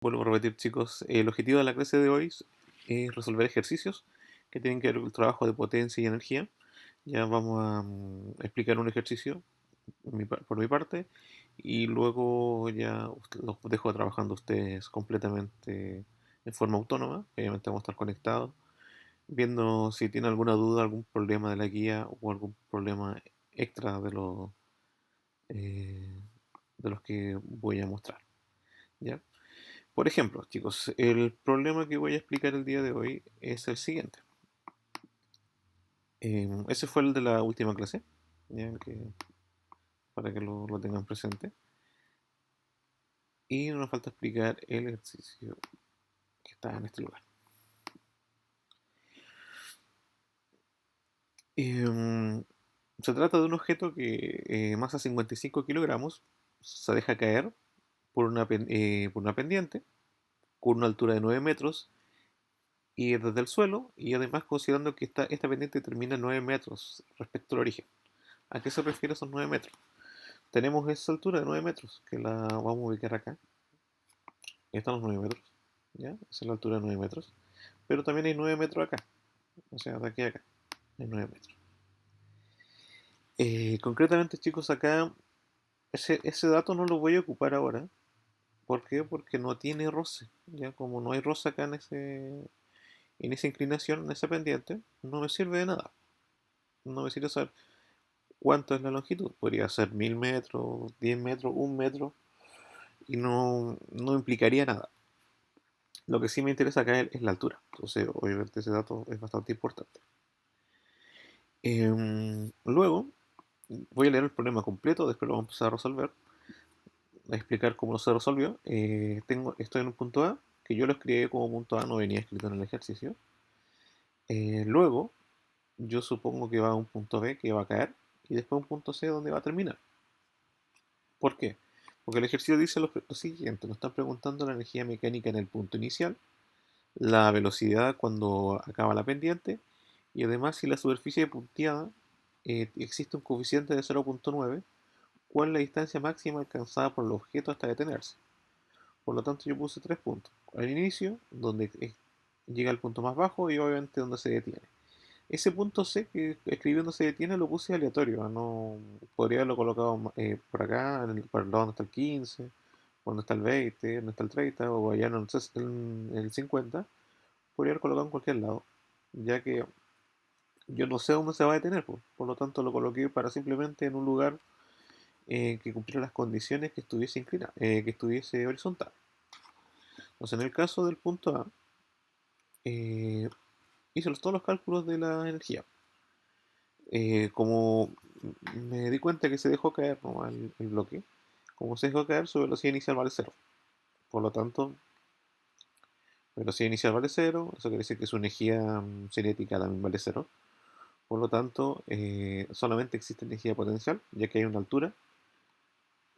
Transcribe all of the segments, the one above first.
Vuelvo a repetir, chicos, el objetivo de la clase de hoy es resolver ejercicios que tienen que ver con el trabajo de potencia y energía. Ya vamos a explicar un ejercicio por mi parte y luego ya los dejo trabajando ustedes completamente en forma autónoma. Obviamente vamos a estar conectados, viendo si tienen alguna duda, algún problema de la guía o algún problema extra eh, de los que voy a mostrar. ¿Ya? Por ejemplo, chicos, el problema que voy a explicar el día de hoy es el siguiente. Ese fue el de la última clase, ¿ya? Para que lo tengan presente. Y no nos falta explicar el ejercicio que está en este lugar. Em, Se trata de un objeto que masa 55 kilogramos, se deja caer por una pendiente con una altura de 9 metros y desde el suelo, y además considerando que esta pendiente termina en 9 metros respecto al origen. ¿A qué se refiere esos 9 metros? Tenemos esa altura de 9 metros, que la vamos a ubicar acá. Están los 9 metros, ¿ya? Esa es la altura de 9 metros. Pero también hay 9 metros acá, o sea, de aquí a acá, hay 9 metros. Concretamente, chicos, acá ese dato no lo voy a ocupar ahora. ¿Por qué? Porque no tiene roce, ¿ya? Como no hay roce acá en esa inclinación, en esa pendiente, no me sirve de nada. No me sirve saber cuánto es la longitud. Podría ser 1000 metros, 10 metros, 1 metro, y no implicaría nada. Lo que sí me interesa acá es la altura. Entonces, obviamente ese dato es bastante importante. Luego, voy a leer el problema completo, después lo vamos a empezar a resolver, a explicar cómo se resolvió. Estoy en un punto A, que yo lo escribí como punto A, no venía escrito en el ejercicio. Luego, yo supongo que va a un punto B que va a caer, y después un punto C donde va a terminar. ¿Por qué? Porque el ejercicio dice lo siguiente, nos está preguntando la energía mecánica en el punto inicial, la velocidad cuando acaba la pendiente, y además si la superficie punteada existe un coeficiente de 0,9, ¿cuál es la distancia máxima alcanzada por el objeto hasta detenerse? Por lo tanto yo puse 3 puntos. Al inicio, donde llega al punto más bajo y obviamente donde se detiene. Ese punto C que escribiendo se detiene lo puse aleatorio. No podría haberlo colocado por acá, por el lado donde está el 15, donde está el 20, donde está el 30, o allá en el 50. Podría haber colocado en cualquier lado, ya que yo no sé dónde se va a detener, po. Por lo tanto lo coloqué para simplemente en un lugar que cumpliera las condiciones que estuviese inclinado, que estuviese horizontal. Entonces en el caso del punto A, eh, hice todos los cálculos de la energía. Como me di cuenta que se dejó caer, ¿no?, el bloque, como se dejó caer, su velocidad inicial vale cero. Por lo tanto, velocidad inicial vale cero, eso quiere decir que su energía cinética también vale cero. Por lo tanto, solamente existe energía potencial, ya que hay una altura,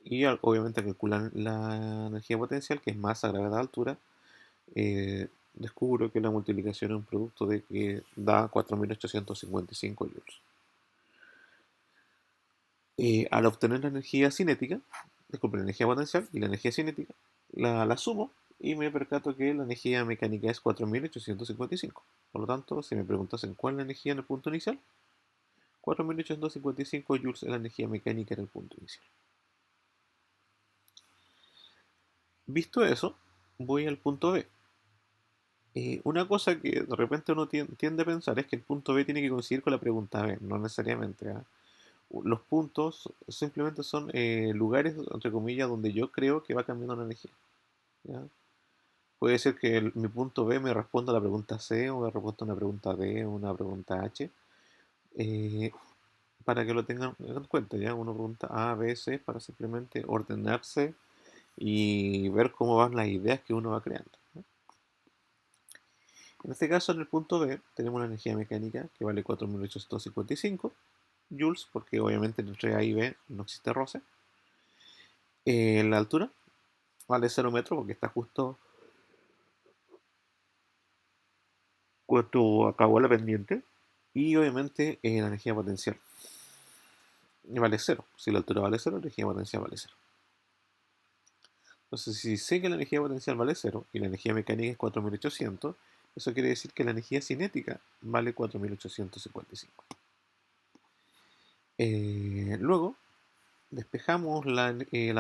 y obviamente calculan la energía potencial, que es masa, gravedad, altura. Descubro que la multiplicación es un producto de que da 4855 joules. Al obtener la energía cinética, disculpe, la energía potencial y la energía cinética, la sumo y me percato que la energía mecánica es 4855. Por lo tanto, si me preguntasen cuál es la energía en el punto inicial, 4855 joules es la energía mecánica en el punto inicial. Visto eso, voy al punto B. Una cosa que de repente uno tiende a pensar es que el punto B tiene que coincidir con la pregunta B, no necesariamente, ¿ah? Los puntos simplemente son lugares, entre comillas, donde yo creo que va cambiando la energía, ¿ya? Puede ser que mi punto B me responda a la pregunta C, o me responda a una pregunta D, o una pregunta H, eh, para que lo tengan en cuenta, ¿ya? Uno pregunta A, B, C para simplemente ordenarse y ver cómo van las ideas que uno va creando, ¿no? En este caso, en el punto B, tenemos la energía mecánica que vale 4855 joules, porque obviamente entre A y B no existe roce. La altura vale 0 metros porque está justo cuando acabó la pendiente. Y obviamente la energía potencial vale cero. Si la altura vale cero, la energía potencial vale cero. Entonces, si sé que la energía potencial vale cero y la energía mecánica es 4800, eso quiere decir que la energía cinética vale 4855. Luego, despejamos la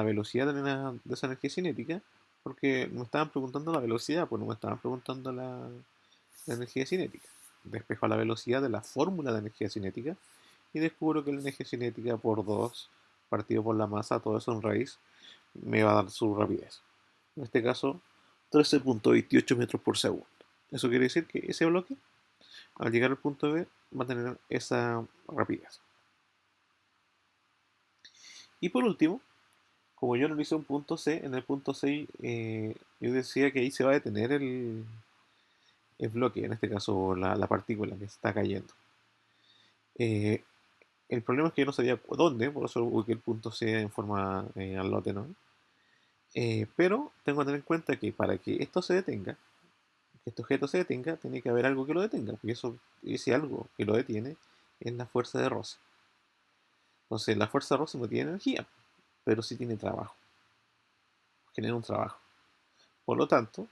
velocidad de esa energía cinética, porque me estaban preguntando la velocidad, pues no me estaban preguntando la energía cinética. Despejo la velocidad de la fórmula de energía cinética y descubro que la energía cinética por 2 partido por la masa, todo eso en raíz, me va a dar su rapidez. En este caso, 13.28 metros por segundo. Eso quiere decir que ese bloque, al llegar al punto B, va a tener esa rapidez. Y por último, como yo analicé un punto C, en el punto C yo decía que ahí se va a detener el bloque, en este caso la partícula que está cayendo. Eh, el problema es que yo no sabía dónde, por eso ubiqué el punto C en forma al lote, ¿no? Pero tengo que tener en cuenta que para que esto se detenga, que este objeto se detenga, tiene que haber algo que lo detenga, porque eso, ese algo que lo detiene es la fuerza de roce. Entonces, la fuerza de roce no tiene energía, pero sí tiene trabajo, genera un trabajo. Por lo tanto,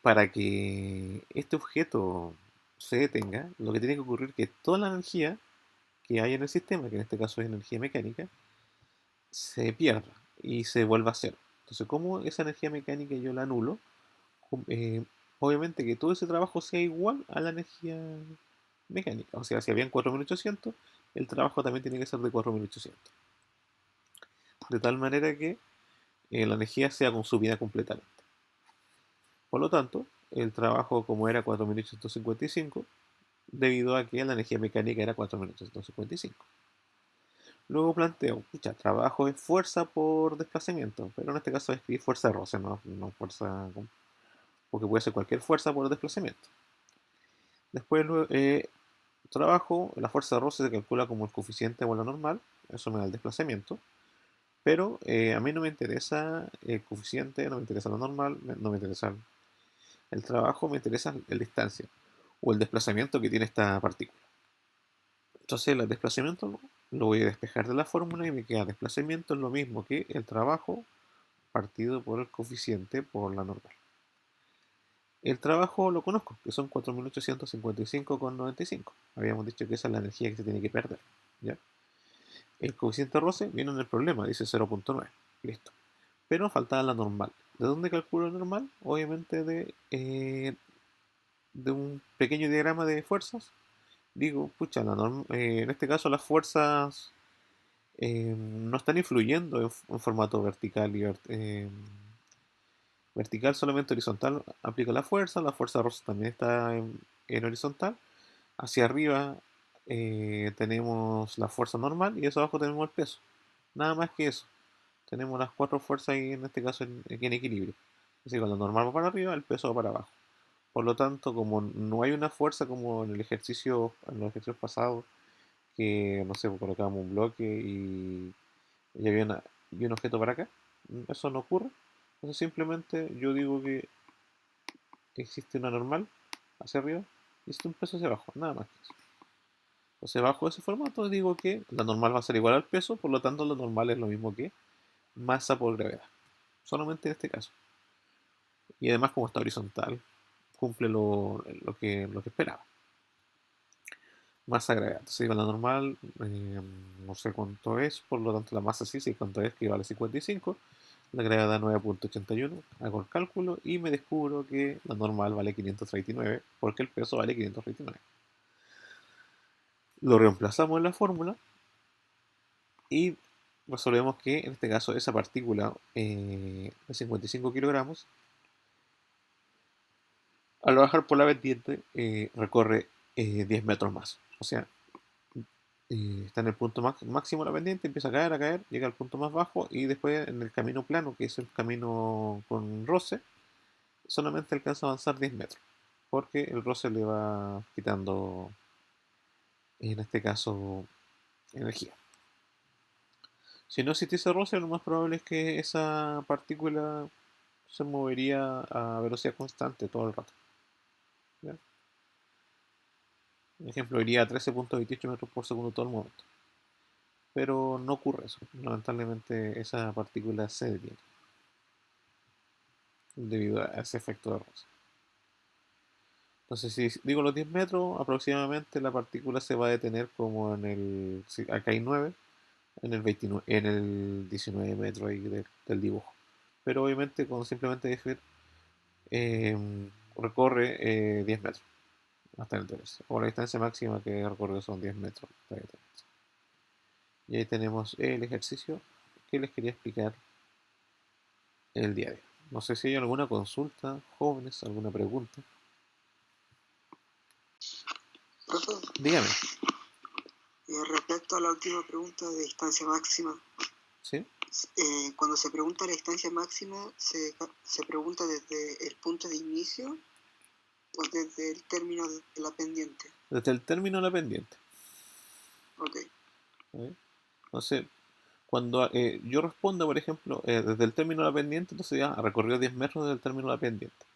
para que este objeto se detenga, lo que tiene que ocurrir es que toda la energía que hay en el sistema, que en este caso es energía mecánica, se pierda y se vuelva a cero. Entonces, ¿cómo esa energía mecánica yo la anulo? Eh, Obviamente que todo ese trabajo sea igual a la energía mecánica. O sea, si habían 4800, el trabajo también tiene que ser de 4800. De tal manera que la energía sea consumida completamente. Por lo tanto, el trabajo como era 4855, debido a que la energía mecánica era 4855. Luego planteo, pucha, trabajo es fuerza por desplazamiento, pero en este caso escribí fuerza de roce, no fuerza, porque puede ser cualquier fuerza por desplazamiento. Después trabajo, la fuerza de roce se calcula como el coeficiente de vuelo normal, eso me da el desplazamiento, pero a mí no me interesa el coeficiente, no me interesa lo normal, no me interesa el trabajo, me interesa la distancia o el desplazamiento que tiene esta partícula. Entonces el desplazamiento lo voy a despejar de la fórmula y me queda desplazamiento es lo mismo que el trabajo partido por el coeficiente por la normal. El trabajo lo conozco, que son 4855,95. Habíamos dicho que esa es la energía que se tiene que perder. ¿Ya? El coeficiente roce viene en el problema, dice 0.9. Listo. Pero faltaba la normal. ¿De dónde calculo la normal? Obviamente de un pequeño diagrama de fuerzas. Digo, pucha, en este caso las fuerzas no están influyendo en formato vertical vertical solamente horizontal aplica la fuerza rosa también está en horizontal. Hacia arriba tenemos la fuerza normal y hacia abajo tenemos el peso. Nada más que eso. Tenemos las cuatro fuerzas ahí en este caso en equilibrio. Así que cuando normal va para arriba, el peso va para abajo. Por lo tanto, como no hay una fuerza como en los ejercicios pasados, que no sé, pues, colocábamos un bloque y había y un objeto para acá, eso no ocurre. Entonces simplemente yo digo que existe una normal hacia arriba y existe un peso hacia abajo, nada más que eso. Entonces bajo ese formato digo que la normal va a ser igual al peso, por lo tanto la normal es lo mismo que masa por gravedad, solamente en este caso. Y además como está horizontal, cumple lo que esperaba. Masa gravedad. Entonces digo la normal, no sé cuánto es, por lo tanto la masa sí sé cuánto es, que vale 55. La gravedad 9.81, hago el cálculo y me descubro que la normal vale 539 porque el peso vale 539. Lo reemplazamos en la fórmula y resolvemos que en este caso esa partícula de 55 kilogramos, al bajar por la vertiente, recorre 10 metros más. O sea, está en el punto máximo de la pendiente, empieza a caer, llega al punto más bajo y después en el camino plano, que es el camino con roce, solamente alcanza a avanzar 10 metros, porque el roce le va quitando, en este caso, energía. Si no existiese roce, lo más probable es que esa partícula se movería a velocidad constante todo el rato. ¿Ya? Por ejemplo, iría a 13.28 metros por segundo todo el momento. Pero no ocurre eso. Lamentablemente esa partícula se detiene. debido a ese efecto de roce. Entonces, si digo los 10 metros, aproximadamente la partícula se va a detener como en el, si acá hay 9, en el 29, en el 19 metros ahí del dibujo. Pero obviamente con simplemente decir, eh, recorre 10 metros hasta el detenerse. O la distancia máxima que recorre son 10 metros hasta detenerse. Y ahí tenemos el ejercicio que les quería explicar el día de hoy. No sé si hay alguna consulta, jóvenes, alguna pregunta. Profe, Dígame, respecto a la última pregunta de distancia máxima, ¿sí? cuando se pregunta la distancia máxima, ¿se pregunta desde el punto de inicio o desde el término de la pendiente? Desde el término a la pendiente. Ok, ¿Sí? Entonces, cuando yo respondo, por ejemplo, desde el término a la pendiente, entonces ya recorrió 10 metros desde el término a la pendiente.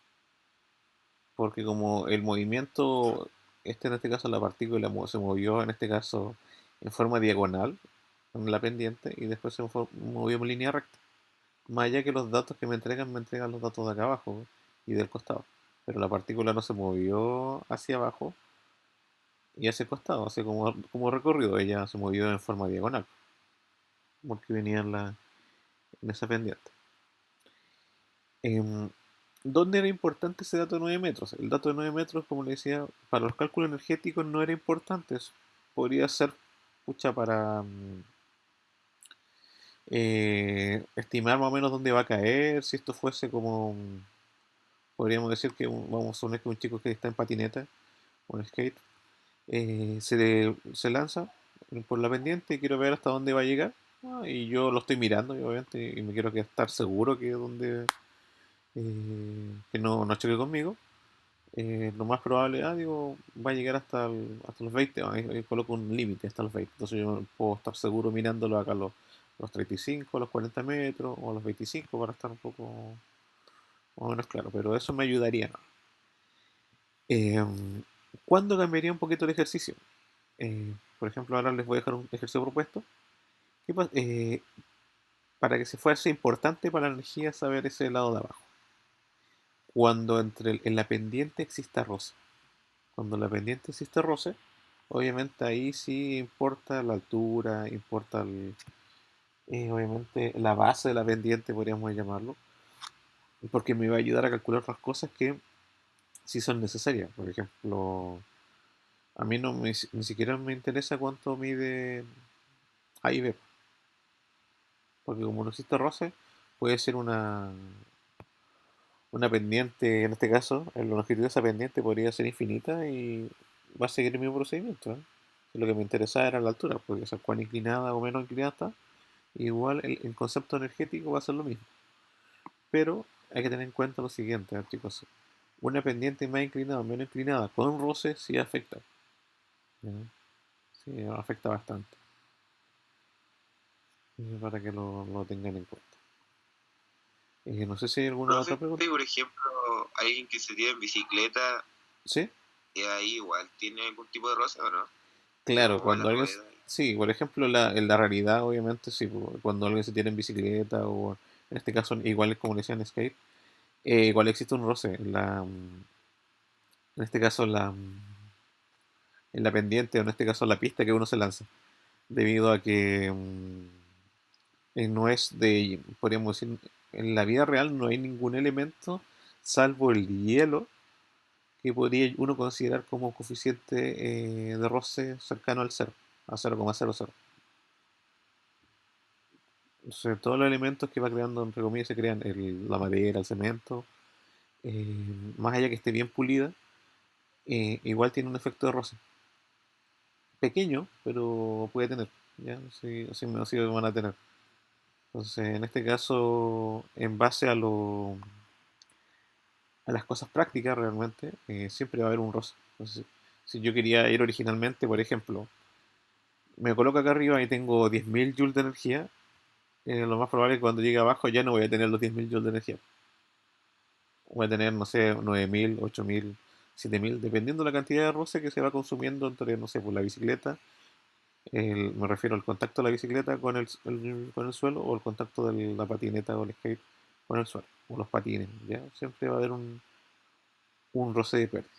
Porque como el movimiento, en este caso la partícula se movió en este caso en forma diagonal en la pendiente y después se movió en línea recta. Más allá que los datos que me entregan los datos de acá abajo y del costado. Pero la partícula no se movió hacia abajo y hacia el costado, así como recorrido, ella se movió en forma diagonal, porque venía en esa pendiente. Em, ¿Dónde era importante ese dato de 9 metros? El dato de 9 metros, como le decía, para los cálculos energéticos no era importante. Podría ser, pucha, para estimar más o menos dónde va a caer. Si esto fuese como, podríamos decir que, vamos a suponer que un chico que está en patineta o en skate, se lanza por la pendiente y quiero ver hasta dónde va a llegar. Y yo lo estoy mirando, y obviamente, y me quiero estar seguro que no choque conmigo. Lo más probable, digo, va a llegar hasta los 20, ahí coloco un límite hasta los 20, entonces yo puedo estar seguro mirándolo acá los 35, los 40 metros o los 25 para estar un poco más o menos claro, pero eso me ayudaría, ¿no? Eh, ¿Cuándo cambiaría un poquito el ejercicio? Por ejemplo, ahora les voy a dejar un ejercicio propuesto. Para que se fuese importante para la energía saber ese lado de abajo. Cuando en la pendiente exista roce. Cuando la pendiente existe roce, obviamente ahí sí importa la altura, importa obviamente la base de la pendiente, podríamos llamarlo, porque me va a ayudar a calcular otras cosas que sí son necesarias. Por ejemplo, a mí ni siquiera me interesa cuánto mide A y B, porque como no existe roce, puede ser una pendiente, en este caso, la longitud de esa pendiente podría ser infinita y va a seguir el mismo procedimiento, ¿eh? Si lo que me interesaba era la altura, porque ser cuán inclinada o menos inclinada está, igual el concepto energético va a ser lo mismo. Pero hay que tener en cuenta lo siguiente, chicos. Una pendiente más inclinada o menos inclinada con roce sí afecta. ¿Ya? Sí, afecta bastante. Para que lo tengan en cuenta. No sé si hay alguna otra Profe, pregunta. por ejemplo, alguien que se tira en bicicleta, ¿Sí? ahí igual tiene algún tipo de roce o no? Claro, Como cuando la alguien, rueda. sí, por ejemplo, en la realidad, obviamente, sí, cuando alguien se tira en bicicleta o en este caso, igual es como le decían en skate, igual existe un roce en este caso, en la pendiente o en este caso, en la pista que uno se lanza, debido a que no es podríamos decir, en la vida real no hay ningún elemento salvo el hielo que podría uno considerar como coeficiente de roce cercano al cero, a 0,00. Entonces, todos los elementos que va creando, entre comillas, se crean la madera, el cemento, eh, más allá que esté bien pulida, igual tiene un efecto de roce. Pequeño, pero puede tener. ¿Ya? Así lo van a tener. Entonces, en este caso, en base a las cosas prácticas realmente, siempre va a haber un roce. Entonces, si yo quería ir originalmente, por ejemplo, me coloco acá arriba y tengo 10.000 joules de energía, lo más probable es que cuando llegue abajo ya no voy a tener los 10.000 joules de energía. Voy a tener, no sé, 9.000, 8.000, 7.000, dependiendo de la cantidad de roce que se va consumiendo entre, no sé, por la bicicleta. Me refiero al contacto de la bicicleta con el suelo o el contacto de la patineta o el skate con el suelo, o los patines, ¿ya? Siempre va a haber un roce de pérdida.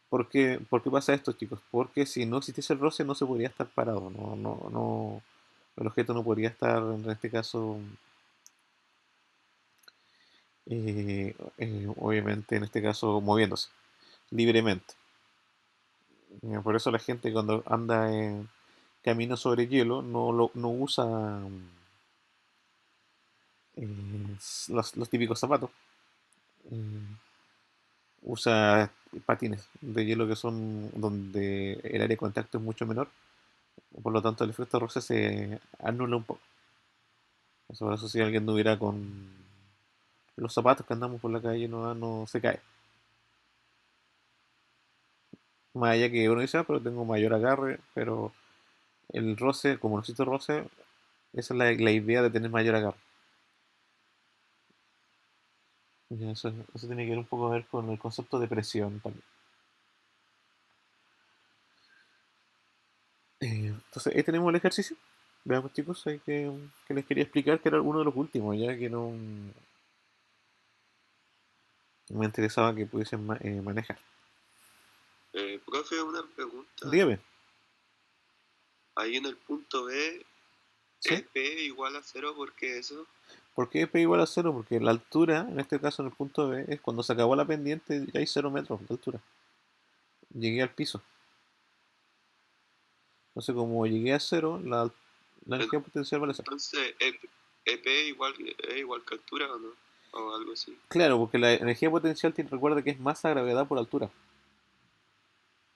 ¿Por qué pasa esto, chicos? Porque si no existiese el roce no se podría estar parado, el objeto no podría estar, en este caso, obviamente, en este caso, moviéndose libremente. Por eso la gente cuando anda en camino sobre hielo no usa los típicos zapatos. eh, Usa patines de hielo que son donde el área de contacto es mucho menor. Por lo tanto, el efecto roce se anula un poco. Por eso si alguien no hubiera con los zapatos que andamos por la calle no se cae. Más allá que uno dice, pero tengo mayor agarre, pero el roce, como necesito roce, esa es la idea de tener mayor agarre. Ya, eso tiene que ver un poco a ver con el concepto de presión también. Entonces, ahí tenemos el ejercicio. Veamos, chicos, ahí que les quería explicar que era uno de los últimos, ya que no me interesaba que pudiesen manejar. Profe, una pregunta. Dígame, Ahí en el punto B, ¿sí? EP igual a 0, ¿por qué eso? ¿Por qué P igual a cero? Porque la altura, en este caso en el punto B, es cuando se acabó la pendiente, ya hay 0 metros de altura. Llegué al piso. Entonces, como llegué a cero, la energía potencial vale cero. Entonces, EP es igual que altura, ¿o no? O algo así. Claro, porque la energía potencial recuerda que es masa a gravedad por altura.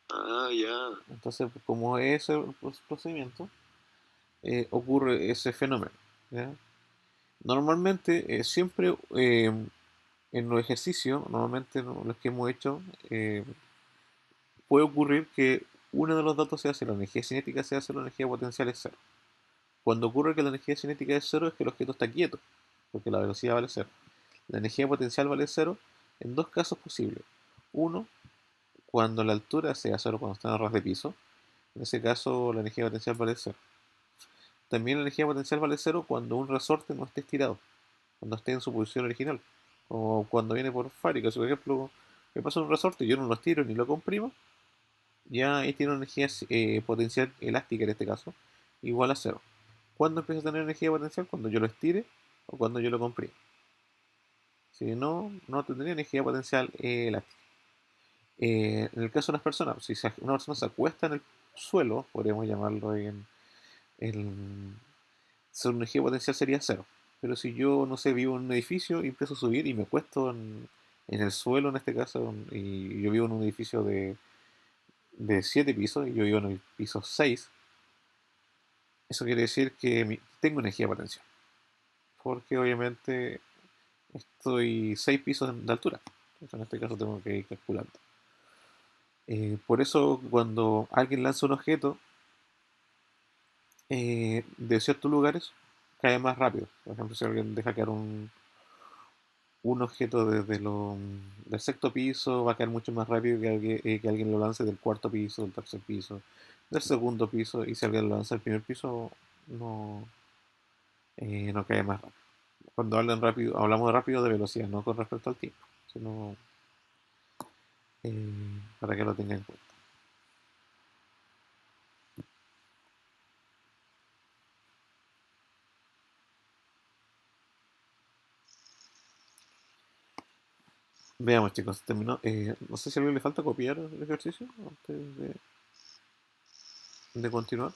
Ah, ya. Entonces, como es ese procedimiento, ocurre ese fenómeno. ¿Ya? Normalmente, siempre en los ejercicios, normalmente los que hemos hecho, puede ocurrir que uno de los datos sea cero, la energía cinética sea cero, la energía potencial es cero. Cuando ocurre que la energía cinética es cero, es que el objeto está quieto, porque la velocidad vale cero. La energía potencial vale cero en dos casos posibles. Uno, cuando la altura sea cero, cuando está en ras de piso. En ese caso, la energía potencial vale cero. También la energía potencial vale cero cuando un resorte no esté estirado, cuando esté en su posición original. O cuando viene por fábrica. Si por ejemplo me pasa un resorte y yo no lo estiro ni lo comprimo, ya ahí tiene una energía potencial elástica en este caso, igual a cero. ¿Cuándo empieza a tener energía potencial? Cuando yo lo estire o cuando yo lo comprime. Si no, no tendría energía potencial elástica. En el caso de las personas, si una persona se acuesta en el suelo, podríamos llamarlo su energía potencial sería cero. Pero si yo, no sé, vivo en un edificio y empiezo a subir y me acuesto en el suelo, en este caso, y yo vivo en un edificio de 7 pisos y yo vivo en el piso 6, eso quiere decir que tengo energía potencial. Porque obviamente estoy 6 pisos de altura. Entonces, en este caso tengo que ir calculando. Por eso cuando alguien lanza un objeto de ciertos lugares, cae más rápido. Por ejemplo, si alguien deja caer un objeto del sexto piso, va a caer mucho más rápido que alguien lo lance del cuarto piso, del tercer piso, del segundo piso, y si alguien lo lanza del primer piso, no, no cae más rápido. Cuando hablan rápido, hablamos de rápido de velocidad, no con respecto al tiempo, sino para que lo tengan en cuenta. Veamos, chicos, terminó. No sé si a alguien le falta copiar el ejercicio antes de continuar.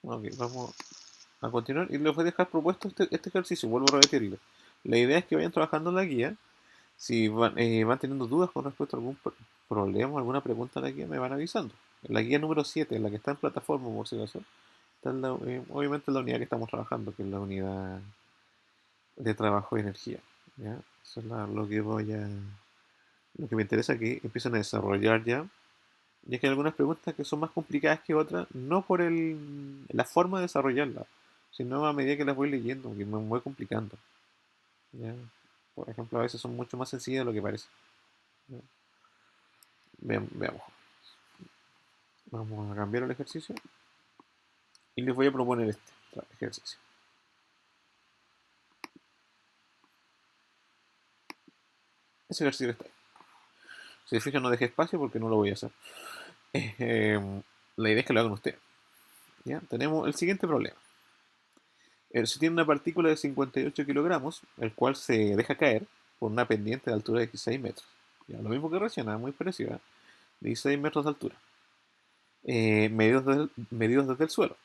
Ok, vamos a continuar y les voy a dejar propuesto este ejercicio. Vuelvo a repetirlo. La idea es que vayan trabajando en la guía. Si van teniendo dudas con respecto a algún problema, alguna pregunta en la guía, me van avisando. En la guía número 7, en la que está en plataforma, por si acaso, está obviamente la unidad que estamos trabajando, que es la unidad de trabajo y energía. ¿Ya? Eso es lo que me interesa que empiecen a desarrollar ya. Y es que hay algunas preguntas que son más complicadas que otras, no por la forma de desarrollarlas, sino a medida que las voy leyendo, que me voy complicando. ¿Ya? Por ejemplo, a veces son mucho más sencillas de lo que parece. ¿Ya? Veamos. Vamos a cambiar el ejercicio y les voy a proponer este ejercicio. Ese ejercicio está ahí. Si se fijan, no deje espacio porque no lo voy a hacer. La idea es que lo hagan ustedes. ¿Ya? Tenemos el siguiente problema. Se tiene una partícula de 58 kilogramos, el cual se deja caer por una pendiente de altura de 16 metros. Ya, lo mismo que recién, muy parecido, 16 metros de altura. Medidos desde el suelo,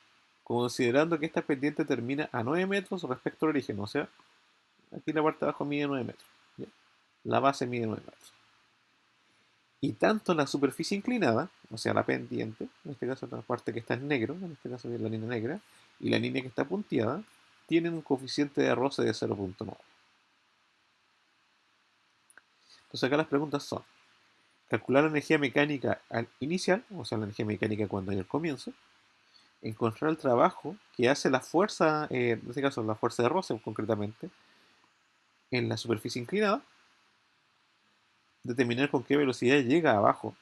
considerando que esta pendiente termina a 9 metros respecto al origen, o sea, aquí la parte de abajo mide 9 metros, ¿ya? La base mide 9 metros. Y tanto la superficie inclinada, o sea, la pendiente, en este caso la parte que está en negro, en este caso es la línea negra, y la línea que está punteada, tienen un coeficiente de roce de 0.9. Entonces acá las preguntas son: calcular la energía mecánica inicial, o sea, la energía mecánica cuando hay el comienzo; encontrar el trabajo que hace la fuerza, en este caso la fuerza de roce concretamente, en la superficie inclinada; determinar con qué velocidad llega abajo;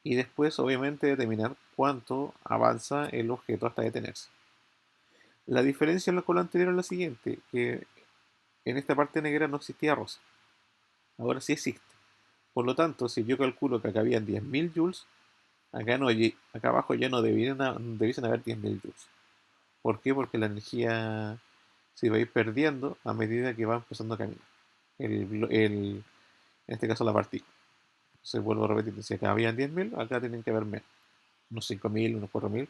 y después, obviamente, determinar cuánto avanza el objeto hasta detenerse. La diferencia con lo anterior es la siguiente, que en esta parte negra no existía roce. Ahora sí existe. Por lo tanto, si yo calculo que acá habían 10.000 joules, acá abajo ya no debiesen haber 10.000 joules. ¿Por qué? Porque la energía se va a ir perdiendo a medida que va empezando a caminar. En este caso la partícula. Se vuelvo a repetir, si acá habían 10.000, acá tienen que haber menos. Unos 5.000, unos 4.000,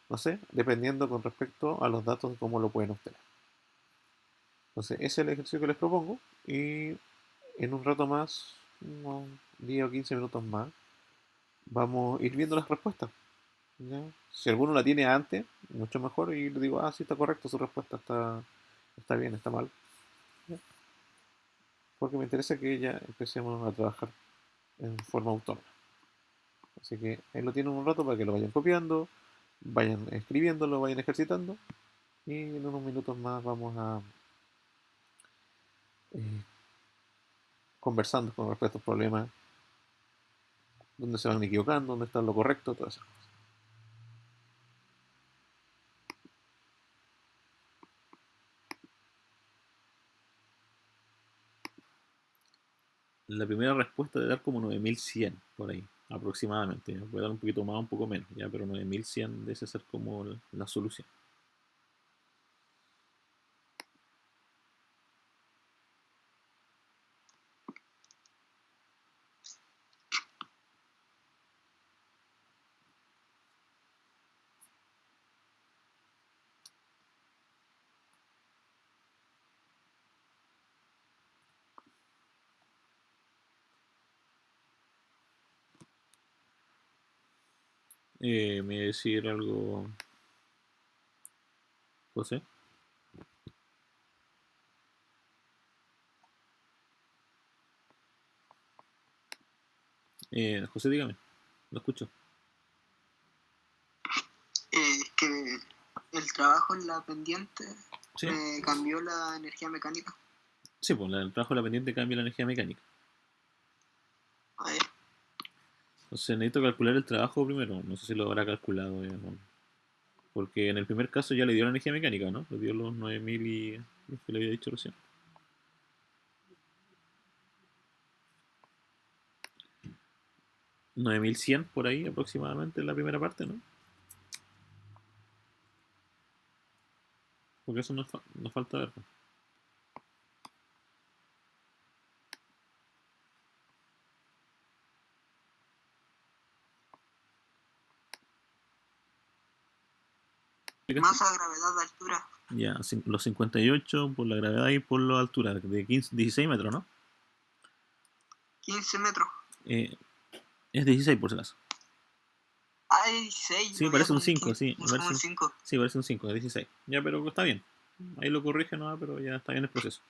no sé, dependiendo con respecto a los datos de cómo lo pueden obtener. Entonces, ese es el ejercicio que les propongo y en un rato más, unos 10 o 15 minutos más, vamos a ir viendo las respuestas. ¿Ya? Si alguno la tiene antes, mucho mejor, y le digo, sí, está correcto, su respuesta está bien, está mal. ¿Ya? Porque me interesa que ya empecemos a trabajar en forma autónoma. Así que ahí lo tienen un rato para que lo vayan copiando, vayan escribiéndolo, vayan ejercitando, y en unos minutos más vamos a eh, conversando con respecto a estos problemas, dónde se van equivocando, dónde está lo correcto, todas esas cosas. La primera respuesta debe dar como 9100 por ahí, aproximadamente. Puede dar un poquito más, un poco menos, ya, pero 9100 debe ser como la solución. Me voy a decir algo, José. José, dígame, lo escucho. Que el trabajo en la pendiente ¿Sí? me cambió la energía mecánica. Sí, pues el trabajo de la pendiente cambia la energía mecánica. A ver, Entonces necesito calcular el trabajo primero. No sé si lo habrá calculado ya, ¿no? Porque en el primer caso ya le dio la energía mecánica, ¿no? Le dio los 9000 y lo que le había dicho recién. $9100 por ahí aproximadamente en la primera parte, ¿no? Porque eso nos falta ver. masa, gravedad, altura. Ya, los 58 por la gravedad y por la altura, de 16 metros, ¿no? 15 metros. Es 16 por si acaso. Es 16. Sí, lo parece veía un como 5, 15, sí. como un 5. Sí, parece un 5, es 16. Ya, pero está bien. Ahí lo corrige, ¿no? Pero ya está bien el proceso.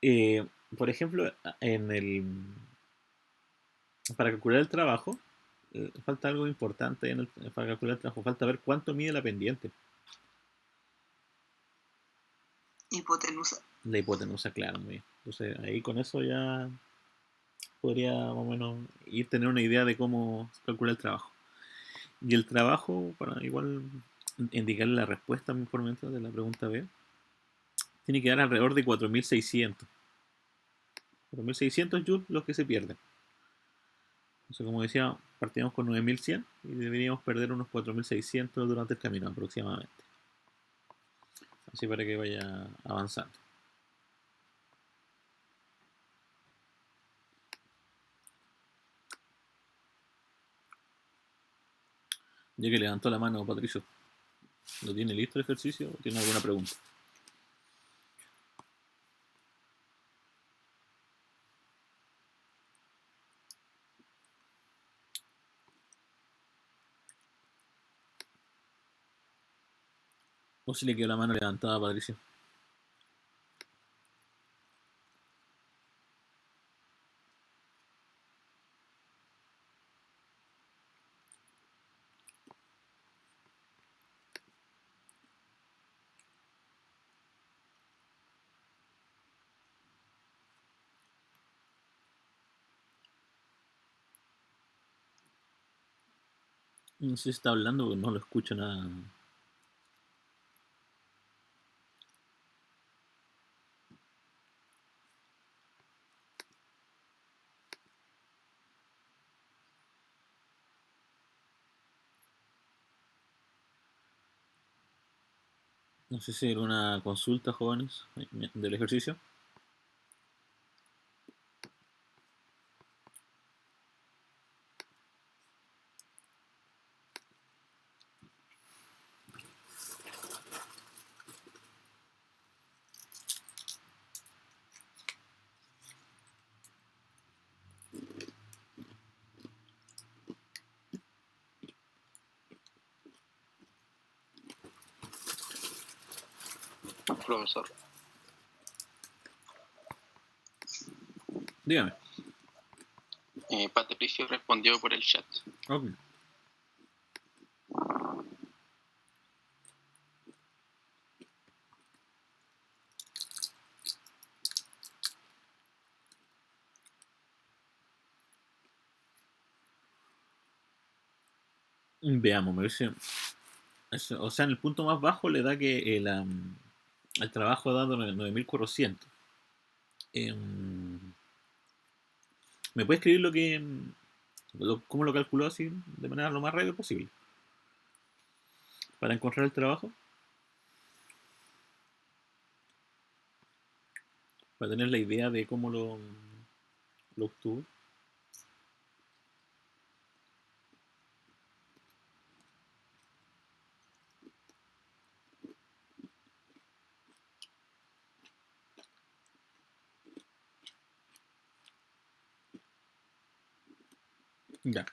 Eh, por ejemplo, para calcular el trabajo, falta algo importante para calcular el trabajo. Falta ver cuánto mide la pendiente. Hipotenusa. La hipotenusa, claro, muy bien. Entonces ahí con eso ya podría más o menos ir tener una idea de cómo calcular el trabajo. Y el trabajo, para igual indicarle la respuesta por mientras de la pregunta B, tiene que dar alrededor de 4.600 joules los que se pierden. Entonces, como decía, partimos con 9.100 y deberíamos perder unos 4.600 durante el camino aproximadamente. Así para que vaya avanzando. Ya que levantó la mano Patricio, ¿lo tiene listo el ejercicio o tiene alguna pregunta? O si le quedó la mano levantada a Patricio. No sé si está hablando porque no lo escucho nada. No sé si era una consulta, jóvenes, del ejercicio. Profesor. Dígame. Patricio respondió por el chat. Ok. Veamos, me parece. O sea, en el punto más bajo le da que el trabajo ha dado 9.400. ¿Me puede escribir cómo lo calculó así de manera lo más rápida posible? Para encontrar el trabajo. Para tener la idea de cómo lo obtuvo. Ya.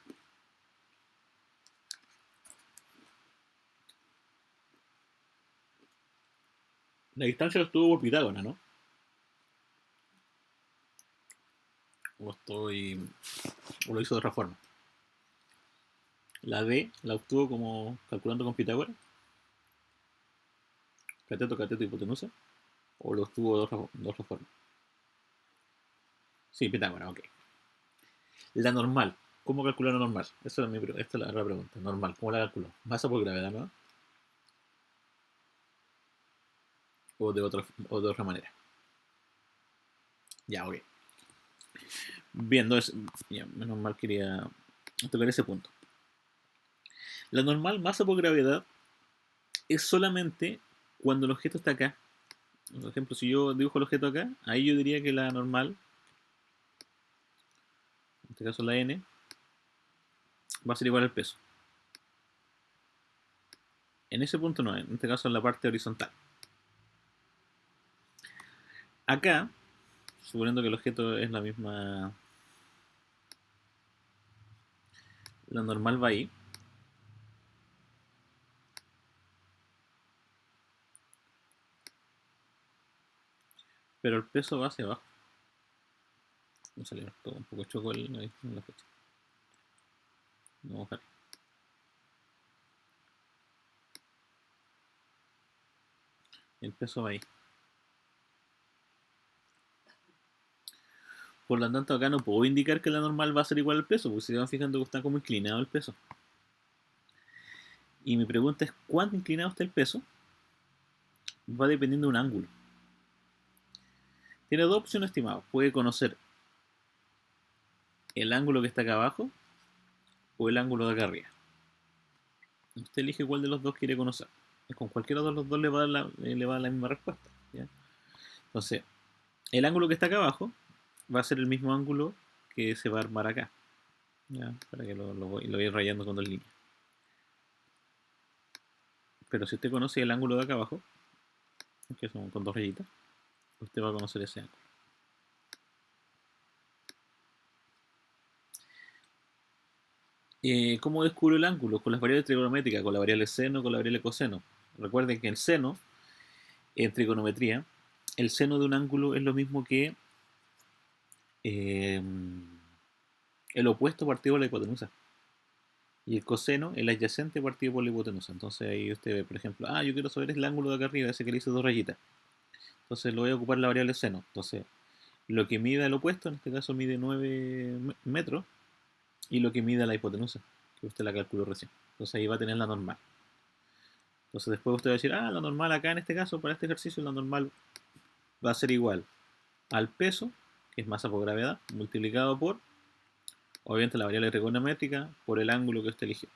La distancia lo estuvo por Pitágoras, ¿no? O lo hizo de otra forma. La D la obtuvo como calculando con Pitágoras. Cateto, hipotenusa. O lo obtuvo de otra forma. Sí, Pitágoras, ok. La normal. ¿Cómo calcular la normal? Esta es la pregunta. Normal, ¿cómo la calculó? ¿Masa por gravedad, no? O de otra manera. Ya, ok. Bien, entonces, ya, menos mal quería tocar ese punto. La normal masa por gravedad es solamente cuando el objeto está acá. Por ejemplo, si yo dibujo el objeto acá, ahí yo diría que la normal, en este caso la n, va a ser igual al peso. En ese punto no, en este caso en la parte horizontal. Acá, suponiendo que el objeto es la misma, la normal va ahí. Pero el peso va hacia abajo. No salió todo un poco choco en la fecha. Vamos a ver. El peso va ahí. Por lo tanto, acá no puedo indicar que la normal va a ser igual al peso, porque si se van fijando que está como inclinado el peso. Y mi pregunta es, ¿cuánto inclinado está el peso? Va dependiendo de un ángulo. Tiene dos opciones, estimado. Puede conocer el ángulo que está acá abajo o el ángulo de acá arriba. Usted elige cuál de los dos quiere conocer. Con cualquiera de los dos le va a dar la misma respuesta, ¿ya? Entonces, el ángulo que está acá abajo va a ser el mismo ángulo que se va a armar acá, ¿ya? Para que lo voy rayando con dos líneas. Pero si usted conoce el ángulo de acá abajo, que son con dos rayitas, usted va a conocer ese ángulo. ¿Cómo descubro el ángulo? Con las variables trigonométricas, con la variable seno, con la variable coseno. Recuerden que el seno, en trigonometría, el seno de un ángulo es lo mismo que el opuesto partido por la hipotenusa. Y el coseno, el adyacente partido por la hipotenusa. Entonces ahí usted ve, por ejemplo, yo quiero saber el ángulo de acá arriba, ese que le hice dos rayitas. Entonces lo voy a ocupar la variable seno. Entonces, lo que mida el opuesto, en este caso mide 9 metros, y lo que mide la hipotenusa, que usted la calculó recién. Entonces ahí va a tener la normal. Entonces después usted va a decir, la normal acá en este caso, para este ejercicio, la normal va a ser igual al peso, que es masa por gravedad, multiplicado por, obviamente, la variable trigonométrica por el ángulo que usted eligió.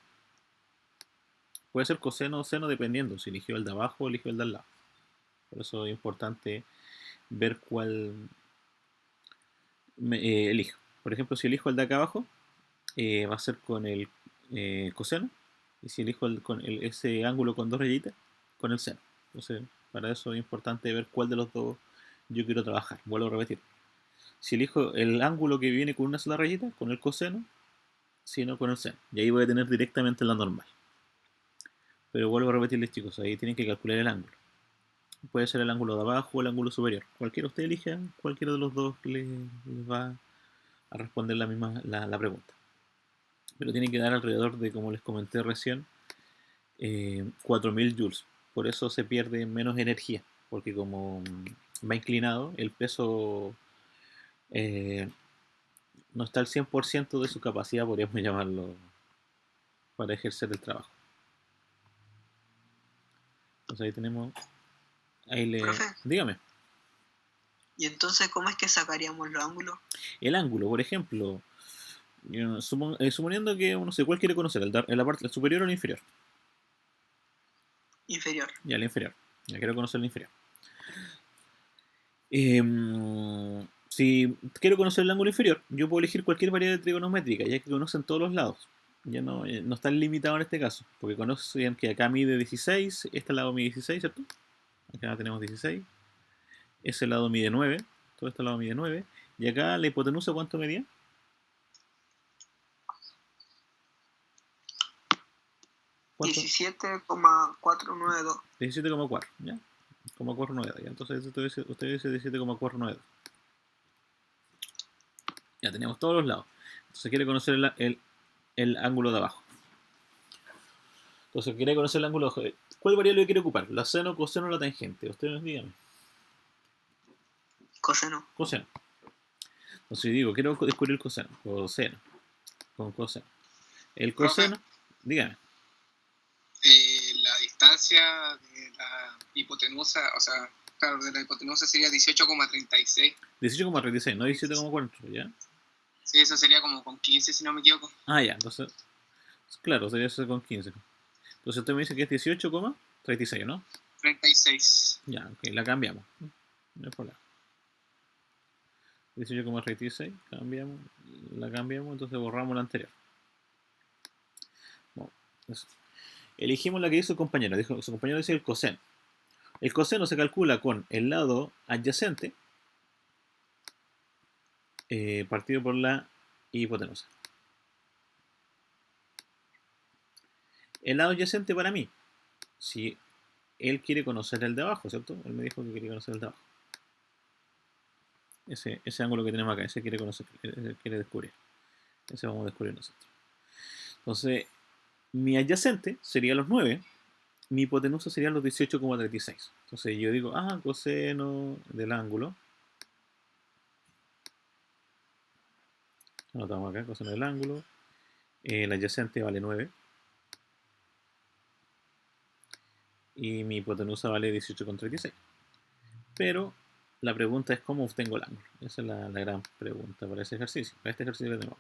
Puede ser coseno o seno dependiendo si eligió el de abajo o eligió el de al lado. Por eso es importante ver cuál elijo. Por ejemplo, si elijo el de acá abajo, va a ser con el coseno. Y si elijo ese ángulo con dos rayitas, con el seno. Entonces, para eso es importante ver cuál de los dos yo quiero trabajar. Vuelvo a repetir. Si elijo el ángulo que viene con una sola rayita, con el coseno, si no con el seno. Y ahí voy a tener directamente la normal. Pero vuelvo a repetirles, chicos, ahí tienen que calcular el ángulo. Puede ser el ángulo de abajo o el ángulo superior. Cualquiera usted elija, cualquiera de los dos les va a responder la pregunta. Pero tiene que dar alrededor de, como les comenté recién, 4000 joules. Por eso se pierde menos energía, porque como va inclinado, el peso no está al 100% de su capacidad, podríamos llamarlo, para ejercer el trabajo. Entonces ahí tenemos, Profe, dígame. ¿y entonces cómo es que sacaríamos los ángulos? El ángulo, por ejemplo, suponiendo que no sé cuál quiere conocer, la parte superior o el inferior. Inferior. Ya, el inferior. Ya quiero conocer el inferior. Si quiero conocer el ángulo inferior, yo puedo elegir cualquier variable trigonométrica, ya que conocen todos los lados. Ya no están limitados en este caso, porque conocen que acá mide 16, este lado mide 16, ¿cierto? Acá tenemos 16, ese lado mide 9, todo este lado mide 9, y acá la hipotenusa, ¿cuánto medía? 17,492. 17,4, ¿ya? 492, ¿ya? Entonces usted dice 17,492. Ya tenemos todos los lados. Entonces quiere conocer el ángulo de abajo. Entonces quiere conocer el ángulo de abajo. ¿Cuál variable quiere ocupar? ¿La seno, coseno o la tangente? Ustedes díganme. Coseno. Coseno. Entonces digo, quiero descubrir el coseno. Coseno. Con coseno. El coseno, dígame. La distancia de la hipotenusa, o sea, claro, de la hipotenusa sería 18,36. 18,36, no 17,4, ¿ya? Sí, eso sería como con 15, si no me equivoco. Ya, entonces, claro, sería eso con 15. Entonces usted me dice que es 18,36, ¿no? 36. Ya, ok, la cambiamos. No hay problema. 18,36, la cambiamos, entonces borramos la anterior. Bueno, eso. Elegimos la que hizo el compañero. Su compañero dice el coseno. El coseno se calcula con el lado adyacente partido por la hipotenusa. El lado adyacente para mí, si él quiere conocer el de abajo, ¿cierto? Él me dijo que quería conocer el de abajo. Ese ángulo que tenemos acá, ese quiere conocer, ese quiere descubrir. Ese vamos a descubrir nosotros. Entonces, mi adyacente sería los 9, mi hipotenusa sería los 18,36. Entonces yo digo, coseno del ángulo Anotamos acá, coseno del ángulo. El adyacente vale 9. Y mi hipotenusa vale 18,36. Pero la pregunta es cómo obtengo el ángulo. Esa es la gran pregunta para ese ejercicio. Para este ejercicio que tenemos.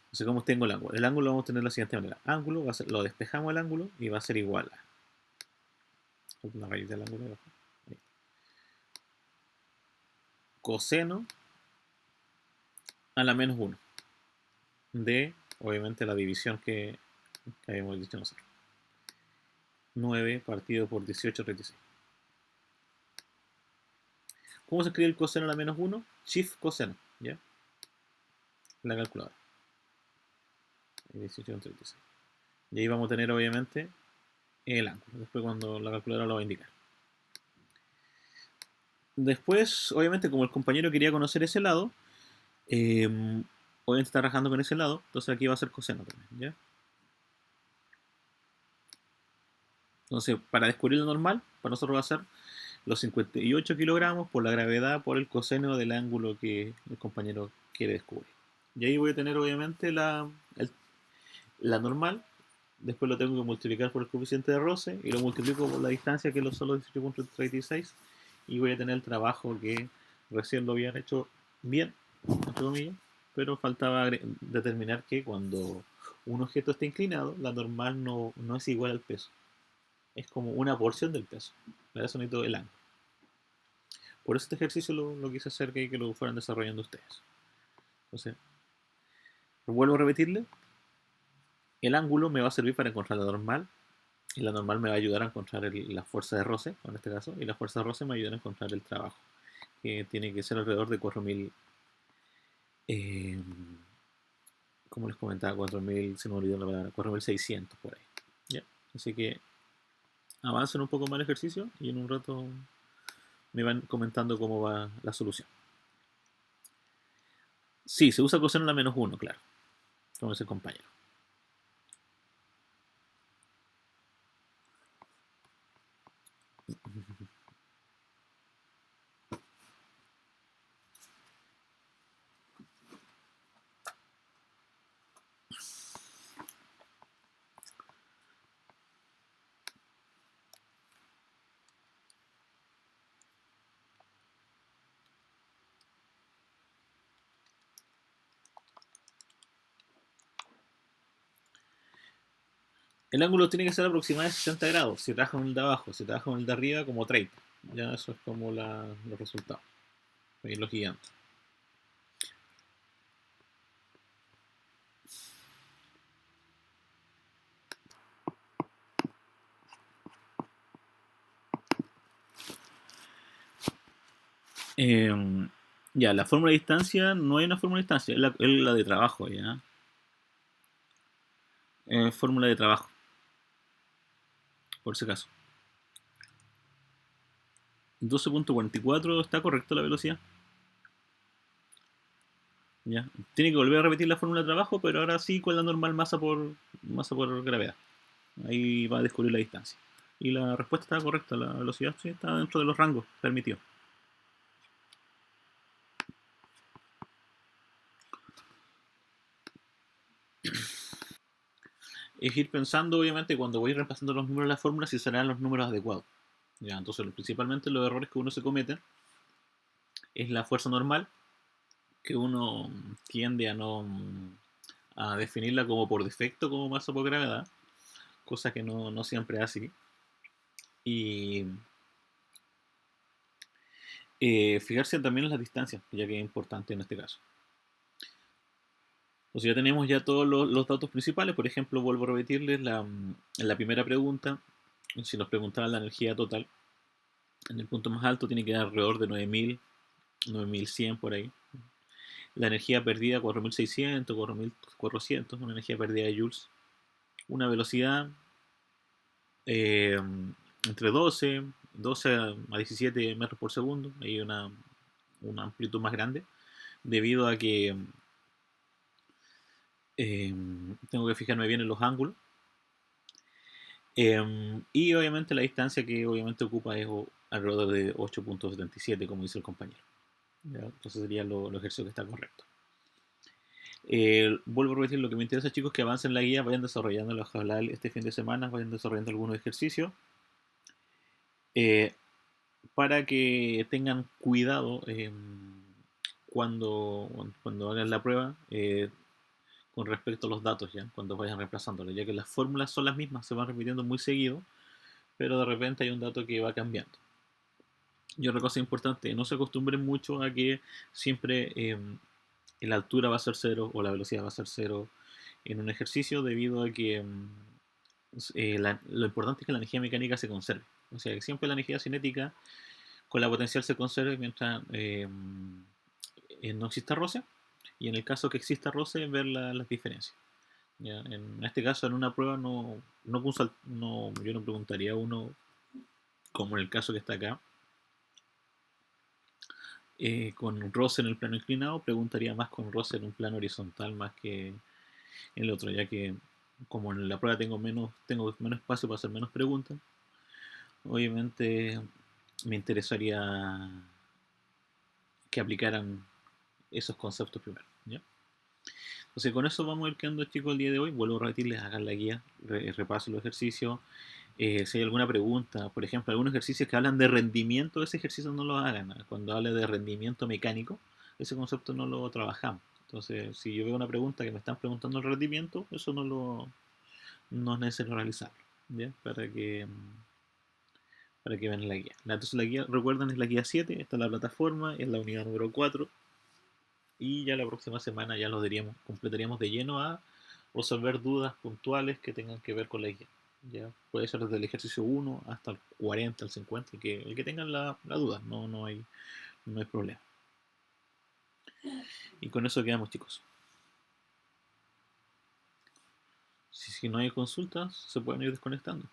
Entonces, ¿cómo obtengo el ángulo? El ángulo lo vamos a tener de la siguiente manera. Ángulo, lo despejamos el ángulo y va a ser igual a la raíz del ángulo de abajo. Ahí. Coseno a la menos 1 de, obviamente, la división que habíamos dicho nosotros. 9 partido por 18,36. ¿Cómo se escribe el coseno a la menos 1? Shift coseno, ¿ya? La calculadora. 18,36. Y ahí vamos a tener, obviamente, el ángulo. Después cuando la calculadora lo va a indicar. Después, obviamente, como el compañero quería conocer ese lado, obviamente está trabajando con ese lado, entonces aquí va a ser coseno también, ¿ya? Entonces, para descubrir lo normal, para nosotros va a ser los 58 kilogramos por la gravedad por el coseno del ángulo que el compañero quiere descubrir. Y ahí voy a tener, obviamente, la normal. Después lo tengo que multiplicar por el coeficiente de roce y lo multiplico por la distancia, que son los 18,36, y voy a tener el trabajo que recién lo habían hecho bien, entre comillas, pero faltaba determinar que cuando un objeto está inclinado, la normal no es igual al peso. Es como una porción del peso. Para eso necesito el ángulo. Por eso este ejercicio lo quise hacer que lo fueran desarrollando ustedes. Entonces, vuelvo a repetirle. El ángulo me va a servir para encontrar la normal. Y la normal me va a ayudar a encontrar la fuerza de roce, en este caso. Y la fuerza de roce me va a ayudar a encontrar el trabajo. Que tiene que ser alrededor de 4.000. Como les comentaba, 4.000, se me olvidó la palabra, 4.600 por ahí. ¿Ya? Así que avancen un poco más el ejercicio y en un rato me van comentando cómo va la solución. Sí, se usa coseno a la menos 1, claro. Como dice el compañero. El ángulo tiene que ser aproximadamente 60 grados. Si trabajo en el de abajo, si trabajo en el de arriba, como 30. Ya eso es como los resultados. Ahí los gigantes. Ya, la fórmula de distancia, no hay una fórmula de distancia, es la de trabajo, ¿ya? Fórmula de trabajo, por si acaso. 12,44 está correcto la velocidad. Ya. Tiene que volver a repetir la fórmula de trabajo, pero ahora sí con la normal masa por gravedad. Ahí va a descubrir la distancia. Y la respuesta está correcta, la velocidad sí está dentro de los rangos permitidos. Es ir pensando, obviamente, cuando voy reemplazando los números de la fórmula, si serán los números adecuados. Ya, entonces, principalmente los errores que uno se comete es la fuerza normal, que uno tiende a definirla como por defecto, como masa por gravedad, cosa que no siempre es así. Y fijarse también en las distancias, ya que es importante en este caso. Entonces ya tenemos ya todos los datos principales. Por ejemplo, vuelvo a repetirles en la primera pregunta, si nos preguntaban la energía total, en el punto más alto tiene que dar alrededor de 9.000, 9.100 por ahí. La energía perdida 4.600, 4.400, una energía perdida de joules. Una velocidad entre 12 a 17 metros por segundo. Hay una amplitud más grande debido a que tengo que fijarme bien en los ángulos. Y obviamente la distancia que obviamente ocupa es alrededor de 8,77, como dice el compañero. ¿Ya? Entonces sería los ejercicios que está correcto. Vuelvo a repetir, lo que me interesa, chicos, que avancen la guía, vayan desarrollando la hoja este fin de semana, vayan desarrollando algunos ejercicios, para que tengan cuidado cuando hagan la prueba, con respecto a los datos, ya, cuando vayan reemplazándolo, ya que las fórmulas son las mismas, se van repitiendo muy seguido, pero de repente hay un dato que va cambiando. Y otra cosa importante, no se acostumbren mucho a que siempre la altura va a ser cero o la velocidad va a ser cero en un ejercicio, debido a que lo importante es que la energía mecánica se conserve. O sea, que siempre la energía cinética con la potencial se conserve mientras no exista roce. Y en el caso que exista roce, ver las diferencias. ¿Ya? En este caso, en una prueba, yo no preguntaría a uno, como en el caso que está acá, con un roce en el plano inclinado, preguntaría más con roce en un plano horizontal más que en el otro, ya que como en la prueba tengo menos espacio para hacer menos preguntas, obviamente me interesaría que aplicaran esos conceptos primero, ¿ya? Entonces con eso vamos a ir quedando, chicos, el día de hoy. Vuelvo a repetirles, hagan la guía, repasen los ejercicios. Si hay alguna pregunta, por ejemplo, algunos ejercicios que hablan de rendimiento, ese ejercicio no lo hagan. Cuando hable de rendimiento mecánico, ese concepto no lo trabajamos. Entonces, si yo veo una pregunta que me están preguntando el rendimiento, eso no es necesario realizarlo, ¿ya? Para que vean la guía. Entonces la guía, recuerden, es la guía 7, está en la plataforma, es la unidad número 4, y ya la próxima semana ya completaríamos de lleno a resolver dudas puntuales que tengan que ver con la guía. ¿Ya? Puede ser desde el ejercicio 1 hasta el 40, el 50, el que tengan la duda, no hay problema. Y con eso quedamos, chicos. Si no hay consultas, se pueden ir desconectando.